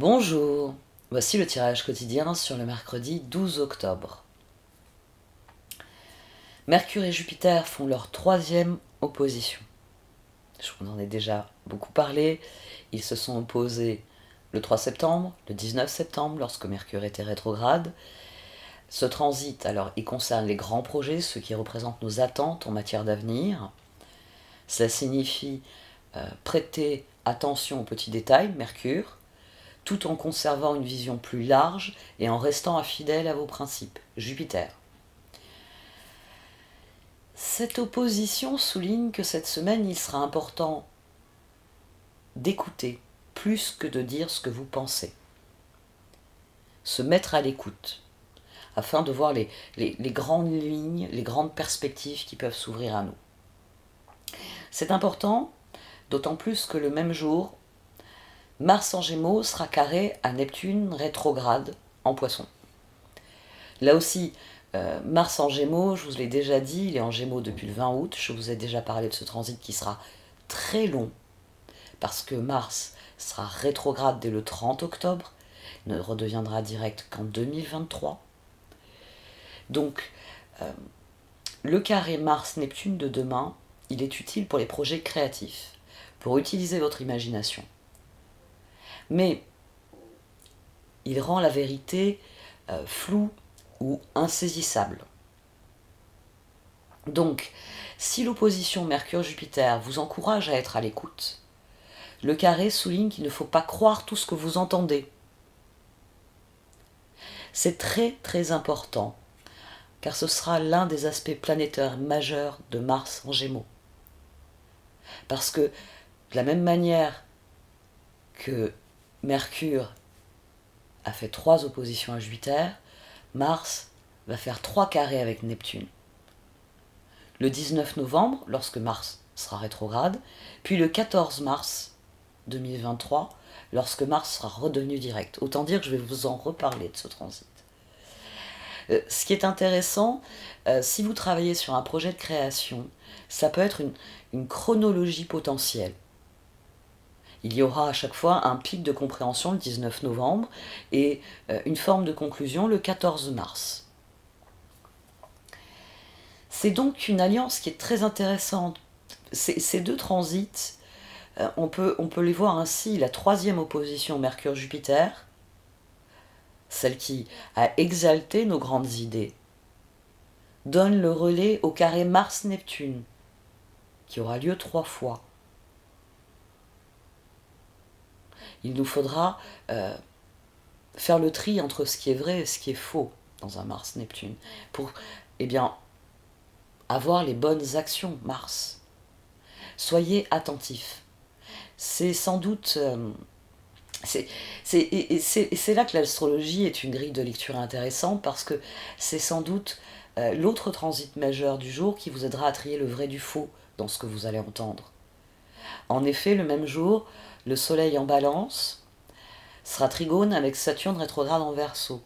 Bonjour, voici le tirage quotidien sur le mercredi 12 octobre. Mercure et Jupiter font leur troisième opposition. Je vous en ai déjà beaucoup parlé. Ils se sont opposés le 3 septembre, le 19 septembre, lorsque Mercure était rétrograde. Ce transit, alors, il concerne les grands projets, ceux qui représentent nos attentes en matière d'avenir. Cela signifie prêter attention aux petits détails, Mercure, tout en conservant une vision plus large et en restant fidèle à vos principes, Jupiter. Cette opposition souligne que cette semaine, il sera important d'écouter plus que de dire ce que vous pensez. Se mettre à l'écoute, afin de voir les grandes lignes, les grandes perspectives qui peuvent s'ouvrir à nous. C'est important, d'autant plus que le même jour, Mars en Gémeaux sera carré à Neptune rétrograde en Poisson. Là aussi, Mars en Gémeaux, je vous l'ai déjà dit, il est en Gémeaux depuis le 20 août. Je vous ai déjà parlé de ce transit qui sera très long, parce que Mars sera rétrograde dès le 30 octobre, ne redeviendra direct qu'en 2023. Donc, le carré Mars-Neptune de demain, il est utile pour les projets créatifs, pour utiliser votre imagination. Mais il rend la vérité floue ou insaisissable. Donc, si l'opposition Mercure-Jupiter vous encourage à être à l'écoute, le carré souligne qu'il ne faut pas croire tout ce que vous entendez. C'est très très important, car ce sera l'un des aspects planétaires majeurs de Mars en Gémeaux. Parce que, de la même manière que Mercure a fait 3 oppositions à Jupiter, Mars va faire 3 carrés avec Neptune. Le 19 novembre, lorsque Mars sera rétrograde, puis le 14 mars 2023, lorsque Mars sera redevenu direct. Autant dire que je vais vous en reparler de ce transit. Ce qui est intéressant, si vous travaillez sur un projet de création, ça peut être une chronologie potentielle. Il y aura à chaque fois un pic de compréhension le 19 novembre et une forme de conclusion le 14 mars. C'est donc une alliance qui est très intéressante. Ces deux transits, on peut les voir ainsi. La troisième opposition Mercure-Jupiter, celle qui a exalté nos grandes idées, donne le relais au carré Mars-Neptune, qui aura lieu 3 fois. Il nous faudra faire le tri entre ce qui est vrai et ce qui est faux dans un Mars-Neptune, pour avoir les bonnes actions Mars. Soyez attentifs. C'est sans doute... c'est là que l'astrologie est une grille de lecture intéressante, parce que c'est sans doute l'autre transit majeur du jour qui vous aidera à trier le vrai du faux dans ce que vous allez entendre. En effet, le même jour, le Soleil en Balance sera trigone avec Saturne rétrograde en Verseau.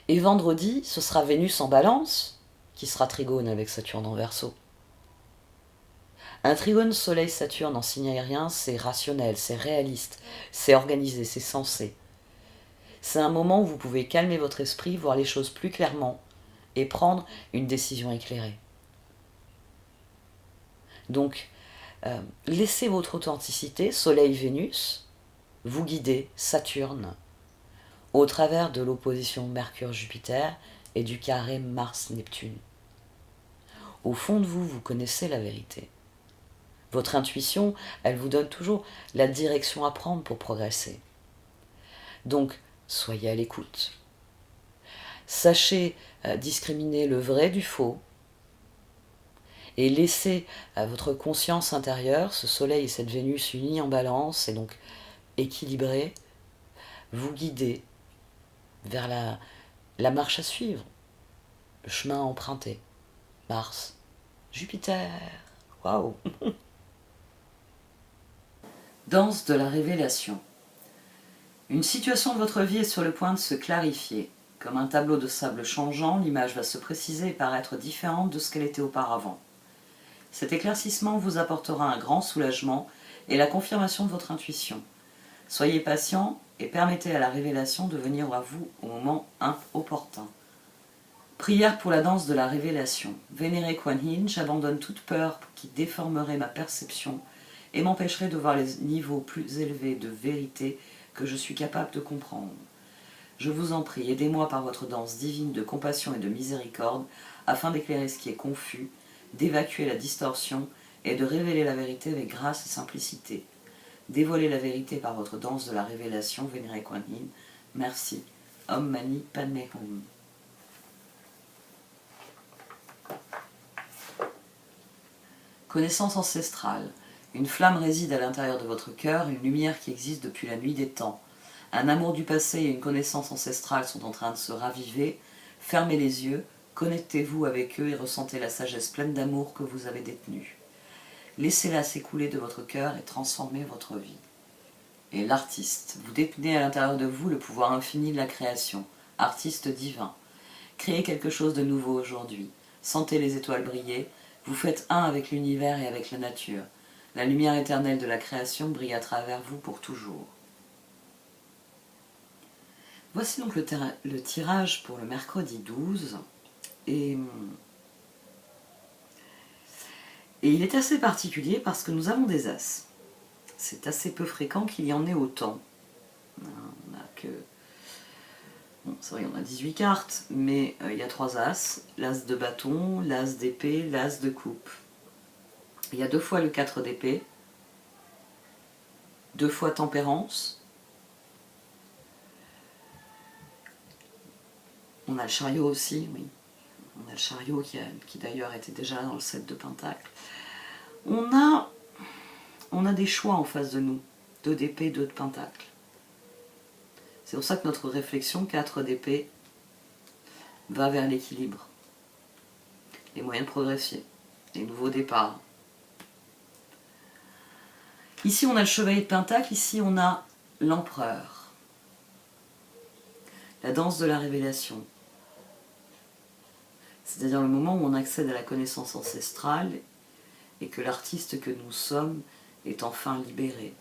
Et vendredi, ce sera Vénus en Balance qui sera trigone avec Saturne en Verseau. Un trigone Soleil-Saturne en signe aérien, c'est rationnel, c'est réaliste, c'est organisé, c'est sensé. C'est un moment où vous pouvez calmer votre esprit, voir les choses plus clairement et prendre une décision éclairée. Donc, laissez votre authenticité, Soleil-Vénus, vous guider, Saturne, au travers de l'opposition Mercure-Jupiter et du carré Mars-Neptune. Au fond de vous, vous connaissez la vérité. Votre intuition, elle vous donne toujours la direction à prendre pour progresser. Donc, soyez à l'écoute. Sachez discriminer le vrai du faux et laissez votre conscience intérieure, ce Soleil et cette Vénus unis en balance et donc équilibrés, vous guider vers la marche à suivre, le chemin à emprunter. Mars, Jupiter, waouh! Danse de la révélation. Une situation de votre vie est sur le point de se clarifier. Comme un tableau de sable changeant, l'image va se préciser et paraître différente de ce qu'elle était auparavant. Cet éclaircissement vous apportera un grand soulagement et la confirmation de votre intuition. Soyez patient et permettez à la révélation de venir à vous au moment opportun. Prière pour la danse de la révélation. Vénéré Kuan Yin, j'abandonne toute peur qui déformerait ma perception et m'empêcherait de voir les niveaux plus élevés de vérité que je suis capable de comprendre. Je vous en prie, aidez-moi par votre danse divine de compassion et de miséricorde, afin d'éclairer ce qui est confus, d'évacuer la distorsion et de révéler la vérité avec grâce et simplicité. Dévoilez la vérité par votre danse de la révélation, Vénéré Kuan Yin. Merci. Om Mani Padme Hum. Connaissance ancestrale. Une flamme réside à l'intérieur de votre cœur, une lumière qui existe depuis la nuit des temps. Un amour du passé et une connaissance ancestrale sont en train de se raviver. Fermez les yeux, connectez-vous avec eux et ressentez la sagesse pleine d'amour que vous avez détenue. Laissez-la s'écouler de votre cœur et transformer votre vie. Et l'artiste. Vous détenez à l'intérieur de vous le pouvoir infini de la création. Artiste divin. Créez quelque chose de nouveau aujourd'hui. Sentez les étoiles briller. Vous faites un avec l'univers et avec la nature. La lumière éternelle de la création brille à travers vous pour toujours. Voici donc le tirage pour le mercredi 12. Et il est assez particulier parce que nous avons des as. C'est assez peu fréquent qu'il y en ait autant. On a que... Bon, c'est vrai, on a 18 cartes, mais il y a 3 as. L'as de bâton, l'as d'épée, l'as de coupe. Il y a 2 fois le 4 d'épée, 2 fois tempérance. On a le chariot aussi, oui. On a le chariot qui d'ailleurs était déjà dans le set de Pentacle. On a des choix en face de nous. 2 d'épée, 2 de Pentacle. C'est pour ça que notre réflexion, 4 d'épée, va vers l'équilibre. Les moyens de progresser. Les nouveaux départs. Ici, on a le chevalier de Pentacle. Ici, on a l'empereur. La danse de la révélation. C'est-à-dire le moment où on accède à la connaissance ancestrale et que l'artiste que nous sommes est enfin libéré.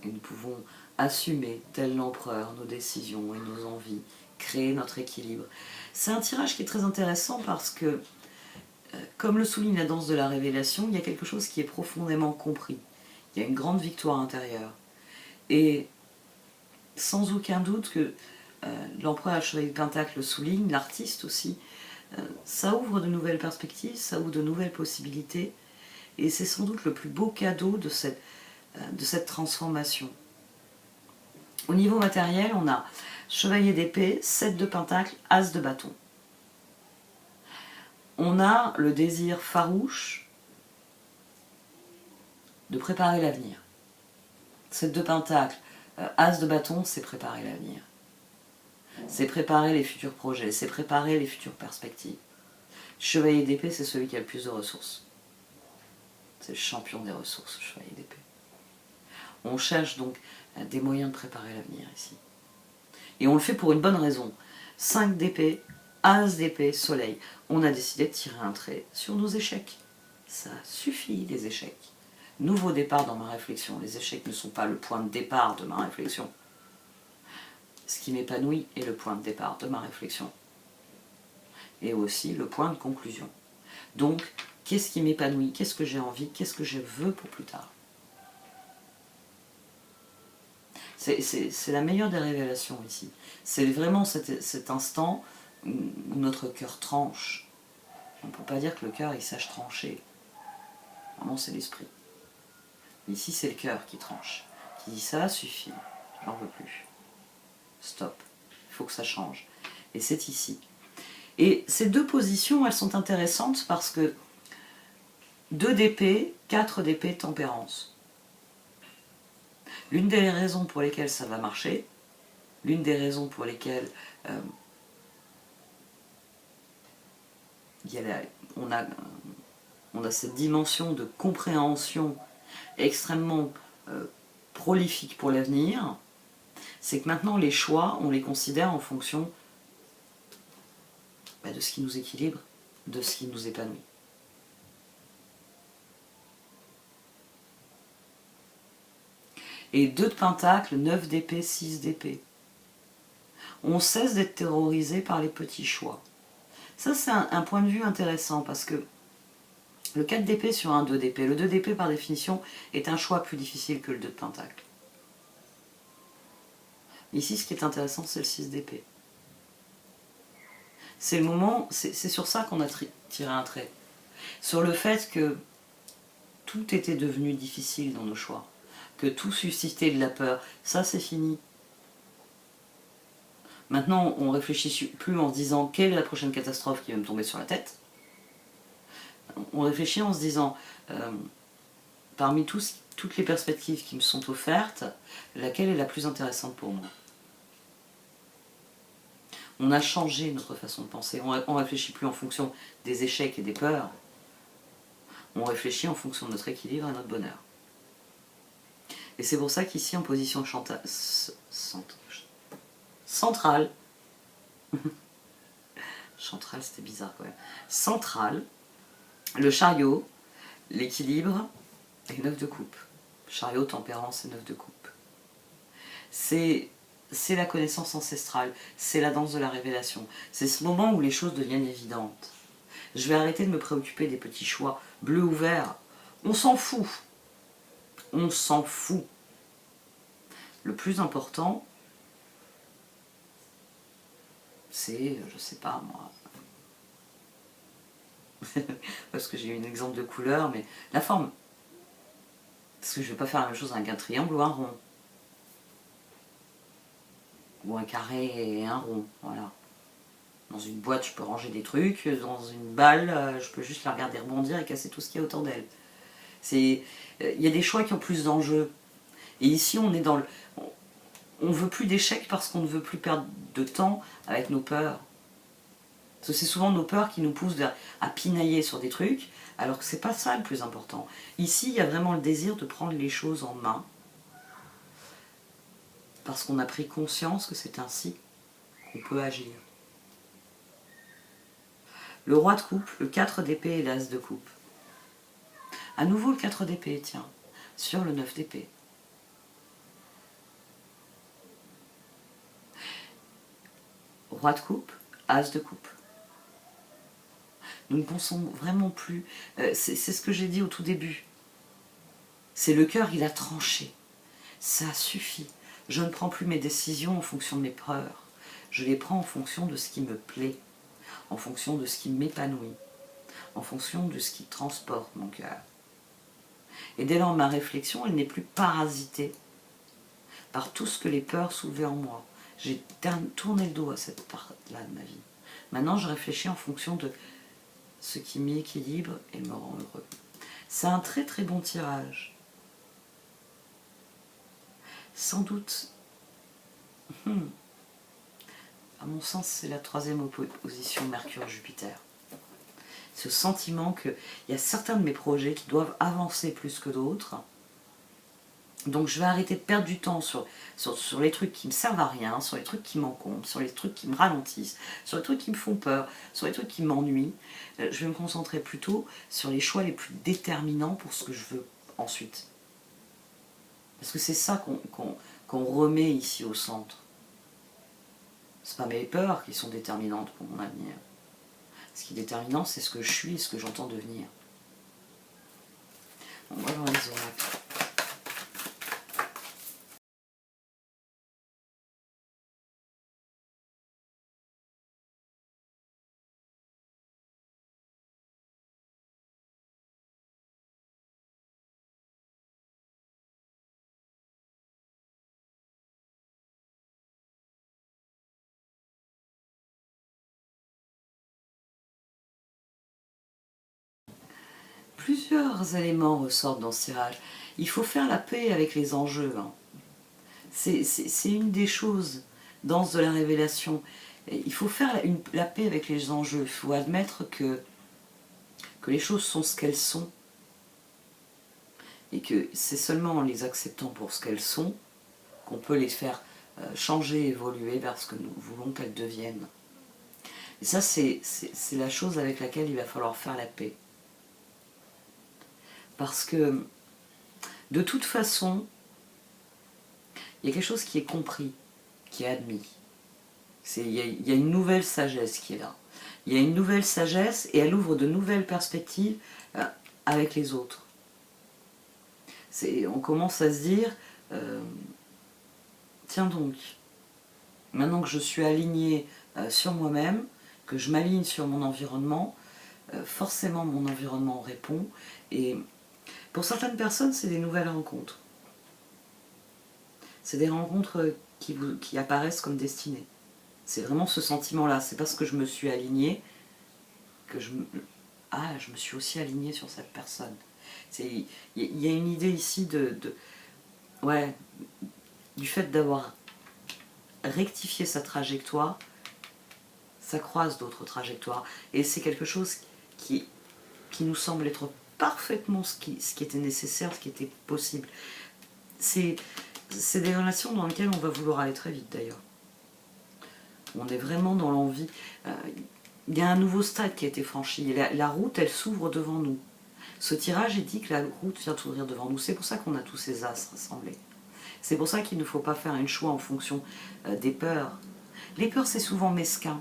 Et nous pouvons assumer, tel l'empereur, nos décisions et nos envies, créer notre équilibre. C'est un tirage qui est très intéressant parce que, comme le souligne la danse de la révélation, il y a quelque chose qui est profondément compris. Il y a une grande victoire intérieure. Et sans aucun doute que l'empereur et le chevalier de Pentacle le souligne, l'artiste aussi, ça ouvre de nouvelles perspectives, ça ouvre de nouvelles possibilités, et c'est sans doute le plus beau cadeau de cette transformation. Au niveau matériel, on a chevalier d'épée, 7 de pentacle, as de bâton. On a le désir farouche de préparer l'avenir. 7 de pentacle, as de bâton, c'est préparer l'avenir. C'est préparer les futurs projets, c'est préparer les futures perspectives. Chevalier d'épée, c'est celui qui a le plus de ressources. C'est le champion des ressources, le chevalier d'épée. On cherche donc des moyens de préparer l'avenir ici. Et on le fait pour une bonne raison. 5 d'épée, as d'épée, soleil. On a décidé de tirer un trait sur nos échecs. Ça suffit, les échecs. Nouveau départ dans ma réflexion. Les échecs ne sont pas le point de départ de ma réflexion. Ce qui m'épanouit est le point de départ de ma réflexion. Et aussi le point de conclusion. Donc, qu'est-ce qui m'épanouit? Qu'est-ce que j'ai envie? Qu'est-ce que je veux pour plus tard? C'est la meilleure des révélations ici. C'est vraiment cet instant où notre cœur tranche. On ne peut pas dire que le cœur il sache trancher. Vraiment, c'est l'esprit. Ici, c'est le cœur qui tranche. Qui dit ça suffit, je n'en veux plus. Stop, il faut que ça change. Et c'est ici. Et ces deux positions, elles sont intéressantes parce que 2 d'épée, 4 d'épée, tempérance. L'une des raisons pour lesquelles ça va marcher, l'une des raisons pour lesquelles on a cette dimension de compréhension extrêmement prolifique pour l'avenir, c'est que maintenant les choix, on les considère en fonction de ce qui nous équilibre, de ce qui nous épanouit. Et 2 de pentacle, 9 d'épée, 6 d'épée. On cesse d'être terrorisé par les petits choix. Ça, c'est un point de vue intéressant parce que le 4 d'épée sur un 2 d'épée, le 2 d'épée par définition est un choix plus difficile que le 2 de pentacle. Ici, ce qui est intéressant, c'est le 6 d'épée. C'est le moment, c'est sur ça qu'on a tiré un trait. Sur le fait que tout était devenu difficile dans nos choix, que tout suscitait de la peur. Ça, c'est fini. Maintenant, on ne réfléchit plus en se disant quelle est la prochaine catastrophe qui va me tomber sur la tête. On réfléchit en se disant, parmi toutes les perspectives qui me sont offertes, laquelle est la plus intéressante pour moi? On a changé notre façon de penser. On ne réfléchit plus en fonction des échecs et des peurs. On réfléchit en fonction de notre équilibre et notre bonheur. Et c'est pour ça qu'ici, en position centrale, centrale c'était bizarre quand même, centrale, le chariot, l'équilibre et 9 de coupe. Chariot, tempérance et 9 de coupe. C'est la connaissance ancestrale, c'est la danse de la révélation. C'est ce moment où les choses deviennent évidentes. Je vais arrêter de me préoccuper des petits choix, bleu ou vert. On s'en fout. On s'en fout. Le plus important, c'est, je sais pas moi, parce que j'ai eu un exemple de couleur, mais la forme. Parce que je ne vais pas faire la même chose avec un triangle ou un rond. Ou un carré et un rond, voilà. Dans une boîte, je peux ranger des trucs. Dans une balle, je peux juste la regarder rebondir et casser tout ce qu'il y a autour d'elle. Il y a des choix qui ont plus d'enjeux. Et ici, on est dans le... On ne veut plus d'échecs parce qu'on ne veut plus perdre de temps avec nos peurs. Parce que c'est souvent nos peurs qui nous poussent à pinailler sur des trucs, alors que c'est pas ça le plus important. Ici, il y a vraiment le désir de prendre les choses en main, parce qu'on a pris conscience que c'est ainsi qu'on peut agir. Le roi de coupe, le 4 d'épée et l'as de coupe. À nouveau le 4 d'épée, tiens, sur le 9 d'épée. Roi de coupe, as de coupe. Nous ne pensons vraiment plus, c'est ce que j'ai dit au tout début. C'est le cœur, il a tranché. Ça suffit. Je ne prends plus mes décisions en fonction de mes peurs. Je les prends en fonction de ce qui me plaît, en fonction de ce qui m'épanouit, en fonction de ce qui transporte mon cœur. Et dès lors, ma réflexion, elle n'est plus parasitée par tout ce que les peurs soulevaient en moi. J'ai tourné le dos à cette part-là de ma vie. Maintenant, je réfléchis en fonction de ce qui m'équilibre et me rend heureux. C'est un très très bon tirage. Sans doute, à mon sens, c'est la 3e opposition Mercure-Jupiter. Ce sentiment qu'il y a certains de mes projets qui doivent avancer plus que d'autres. Donc je vais arrêter de perdre du temps sur les trucs qui ne me servent à rien, sur les trucs qui m'encombrent, sur les trucs qui me ralentissent, sur les trucs qui me font peur, sur les trucs qui m'ennuient. Je vais me concentrer plutôt sur les choix les plus déterminants pour ce que je veux ensuite. Parce que c'est ça qu'on remet ici au centre. Ce pas mes peurs qui sont déterminantes pour mon avenir. Ce qui est déterminant, c'est ce que je suis et ce que j'entends devenir. On va voir les oracles. Plusieurs éléments ressortent dans ce tirage. Il faut faire la paix avec les enjeux. C'est une des choses, danse de la révélation. Il faut faire la paix avec les enjeux. Il faut admettre que les choses sont ce qu'elles sont. Et que c'est seulement en les acceptant pour ce qu'elles sont qu'on peut les faire changer, évoluer vers ce que nous voulons qu'elles deviennent. Et ça, c'est la chose avec laquelle il va falloir faire la paix. Parce que, de toute façon, il y a quelque chose qui est compris, qui est admis. Il y a une nouvelle sagesse qui est là. Il y a une nouvelle sagesse et elle ouvre de nouvelles perspectives avec les autres. On commence à se dire, tiens donc, maintenant que je suis alignée sur moi-même, que je m'aligne sur mon environnement, forcément mon environnement répond. Et pour certaines personnes, c'est des nouvelles rencontres. C'est des rencontres qui apparaissent comme destinées. C'est vraiment ce sentiment-là. C'est parce que je me suis alignée que je me suis aussi alignée sur cette personne. Il y a une idée ici du fait d'avoir rectifié sa trajectoire, ça croise d'autres trajectoires. Et c'est quelque chose qui nous semble être parfaitement ce qui était nécessaire, ce qui était possible. C'est des relations dans lesquelles on va vouloir aller très vite d'ailleurs. On est vraiment dans l'envie. Il y a un nouveau stade qui a été franchi. La route, elle s'ouvre devant nous. Ce tirage dit que la route vient s'ouvrir devant nous. C'est pour ça qu'on a tous ces as rassemblés. C'est pour ça qu'il ne faut pas faire un choix en fonction des peurs. Les peurs, c'est souvent mesquin.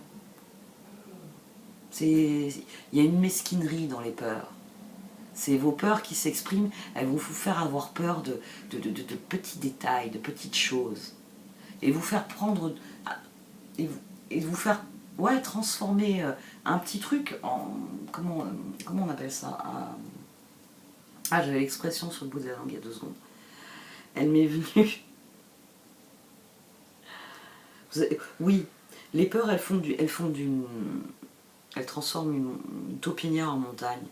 Il y a une mesquinerie dans les peurs. C'est vos peurs qui s'expriment, elles vont vous faire avoir peur de petits détails, de petites choses. Et vous faire prendre... Et vous faire transformer un petit truc en... Comment on appelle ça? J'avais l'expression sur le bout de la langue il y a 2 secondes. Elle m'est venue. Oui, les peurs, elles transforment une taupinière en montagne.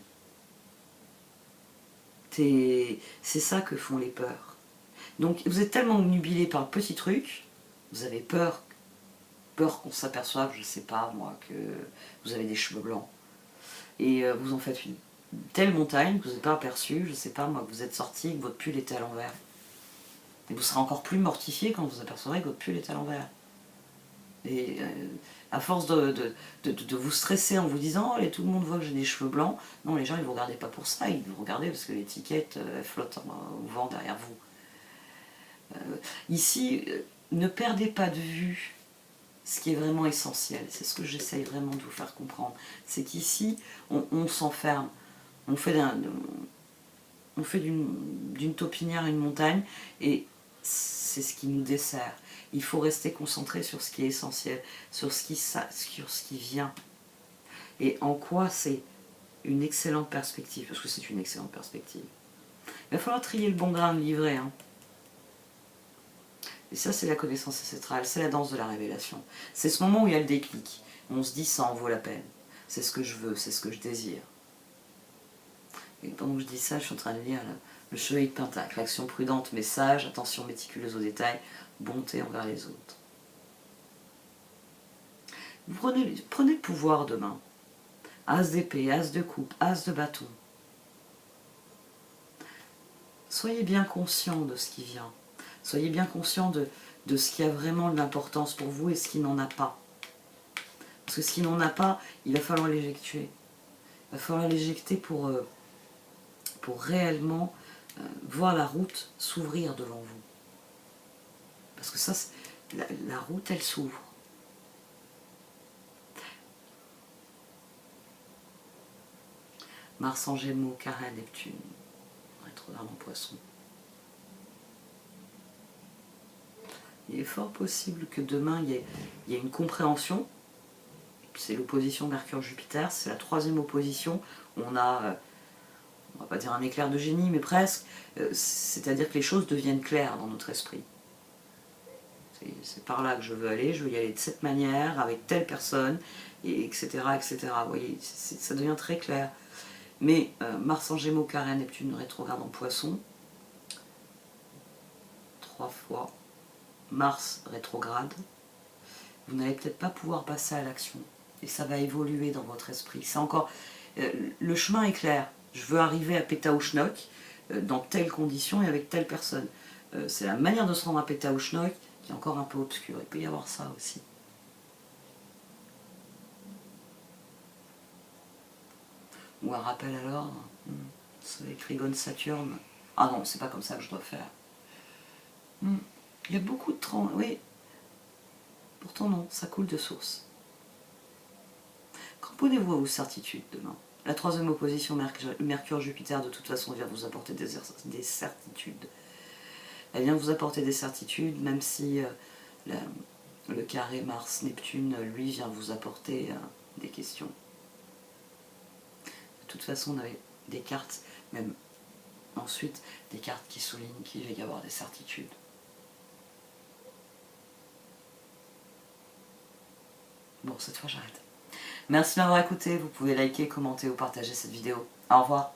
C'est ça que font les peurs. Donc vous êtes tellement obnubilé par le petit truc, vous avez peur qu'on s'aperçoive, je sais pas moi, que vous avez des cheveux blancs. Et vous en faites une telle montagne que vous n'avez pas aperçu, je sais pas moi, que vous êtes sorti et que votre pull était à l'envers. Et vous serez encore plus mortifié quand vous apercevrez que votre pull est à l'envers. Et à force de vous stresser en vous disant oh, tout le monde voit que j'ai des cheveux blancs, non, les gens ils ne vous regardaient pas pour ça, ils vous regardaient parce que l'étiquette elle flotte au vent derrière vous. Ici, ne perdez pas de vue ce qui est vraiment essentiel, c'est ce que j'essaye vraiment de vous faire comprendre, c'est qu'ici on s'enferme, on fait d'une taupinière une montagne et c'est ce qui nous dessert. Il faut rester concentré sur ce qui est essentiel, sur ce qui vient. Et en quoi c'est une excellente perspective, parce que c'est une excellente perspective. Il va falloir trier le bon grain de livret. Hein. Et ça, c'est la connaissance ancestrale, c'est la danse de la révélation. C'est ce moment où il y a le déclic. On se dit ça en vaut la peine. C'est ce que je veux, c'est ce que je désire. Et pendant que je dis ça, je suis en train de lire le Chevalier de Pentacle. Action prudente mais sage, attention méticuleuse aux détails, bonté envers les autres. Vous prenez le pouvoir demain. As d'épée, as de coupe, as de bâton. Soyez bien conscient de ce qui vient. Soyez bien conscient de ce qui a vraiment de l'importance pour vous et ce qui n'en a pas. Parce que ce qui n'en a pas, il va falloir l'éjecter. Il va falloir l'éjecter pour réellement voir la route s'ouvrir devant vous. Parce que ça, la route, elle s'ouvre. Mars en Gémeaux, carré à Neptune, rétrograde en Poisson. Il est fort possible que demain, il y ait une compréhension. C'est l'opposition Mercure-Jupiter, c'est la 3e opposition. On a, on va pas dire un éclair de génie, mais presque. C'est-à-dire que les choses deviennent claires dans notre esprit. C'est par là que je veux aller, je veux y aller de cette manière, avec telle personne, et etc. etc. Vous voyez, ça devient très clair. Mais Mars en Gémeaux, carré à Neptune, rétrograde en Poisson, 3 fois Mars rétrograde, vous n'allez peut-être pas pouvoir passer à l'action. Et ça va évoluer dans votre esprit. C'est encore... le chemin est clair. Je veux arriver à Pétaouchnok dans telles conditions et avec telle personne. C'est la manière de se rendre à Pétaouchnok qui est encore un peu obscure. Il peut y avoir ça aussi. Ou un rappel à l'ordre. Soleil Trigone Saturne. Ah non, c'est pas comme ça que je dois faire. Il y a beaucoup de oui. Pourtant non, ça coule de source. Cramponnez-vous à vos certitudes demain. La troisième opposition Mercure-Jupiter, de toute façon, vient vous apporter des certitudes. Elle vient vous apporter des certitudes, même si le carré Mars-Neptune, lui, vient vous apporter des questions. De toute façon, on avait des cartes, même ensuite, des cartes qui soulignent qu'il va y avoir des certitudes. Bon, cette fois, j'arrête. Merci de m'avoir écouté. Vous pouvez liker, commenter ou partager cette vidéo. Au revoir.